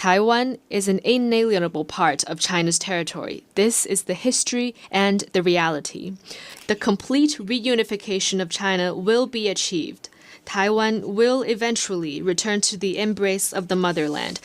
Taiwan is an inalienable part of China's territory. This is the history and the reality. The complete reunification of China will be achieved. Taiwan will eventually return to the embrace of the motherland.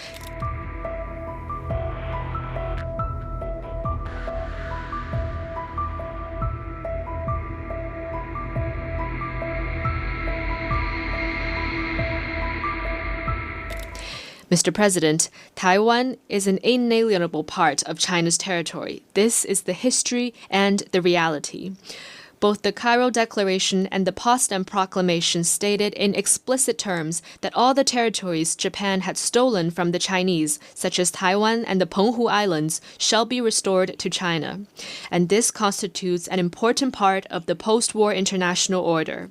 Mr. President, Taiwan is an inalienable part of China's territory. This is the history and the reality. Both the Cairo Declaration and the Potsdam Proclamation stated in explicit terms that all the territories Japan had stolen from the Chinese, such as Taiwan and the Penghu Islands, shall be restored to China. And this constitutes an important part of the post-war international order.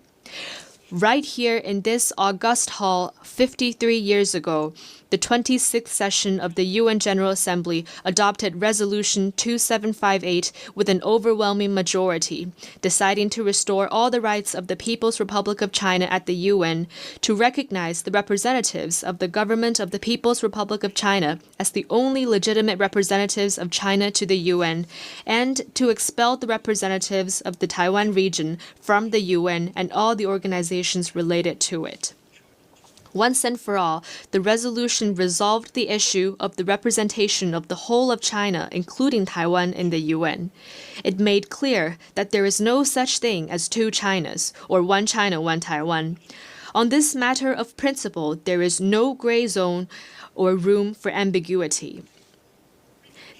Right here in this august hall, 53 years ago, the 26th session of the UN General Assembly adopted Resolution 2758 with an overwhelming majority, deciding to restore all the rights of the People's Republic of China at the UN, to recognize the representatives of the government of the People's Republic of China as the only legitimate representatives of China to the UN, and to expel the representatives of the Taiwan region from the UN and all the organizations related to it. Once and for all, the resolution resolved the issue of the representation of the whole of China, including Taiwan, in the UN. It made clear that there is no such thing as two Chinas, or one China, one Taiwan. On this matter of principle, there is no gray zone or room for ambiguity.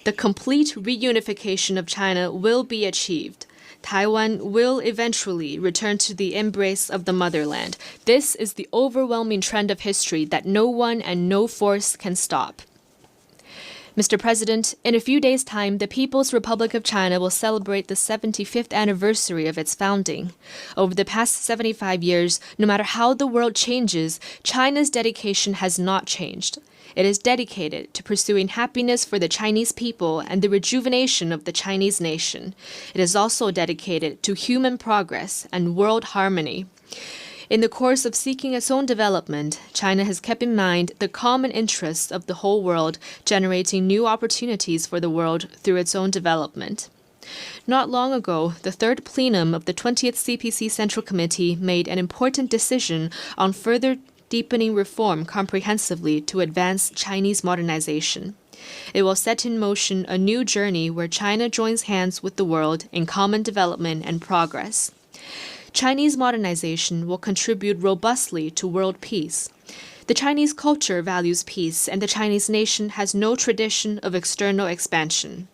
The complete reunification of China will be achieved. Taiwan will eventually return to the embrace of the motherland. This is the overwhelming trend of history that no one and no force can stop. Mr. President, in a few days' time, the People's Republic of China will celebrate the 75th anniversary of its founding. Over the past 75 years, no matter how the world changes, China's dedication has not changed. It is dedicated to pursuing happiness for the Chinese people and the rejuvenation of the Chinese nation. It is also dedicated to human progress and world harmony. In the course of seeking its own development, China has kept in mind the common interests of the whole world, generating new opportunities for the world through its own development. Not long ago, the third plenum of the 20th CPC Central Committee made an important decision on further deepening reform comprehensively to advance Chinese modernization. It will set in motion a new journey where China joins hands with the world in common development and progress. Chinese modernization will contribute robustly to world peace. The Chinese culture values peace, and the Chinese nation has no tradition of external expansion.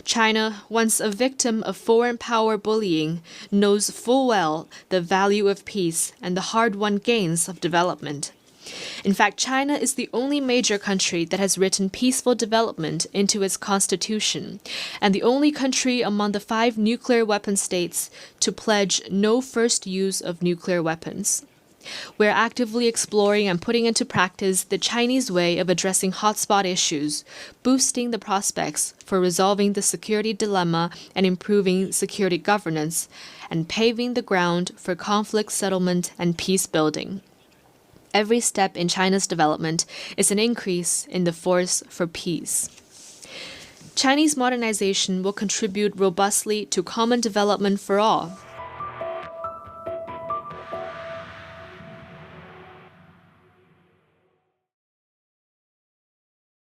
China, once a victim of foreign power bullying, knows full well the value of peace and the hard-won gains of development. In fact, China is the only major country that has written peaceful development into its constitution, and the only country among the 5 nuclear weapon states to pledge no first use of nuclear weapons. We're actively exploring and putting into practice the Chinese way of addressing hotspot issues, boosting the prospects for resolving the security dilemma and improving security governance, and paving the ground for conflict settlement and peace building. Every step in China's development is an increase in the force for peace. Chinese modernization will contribute robustly to common development for all.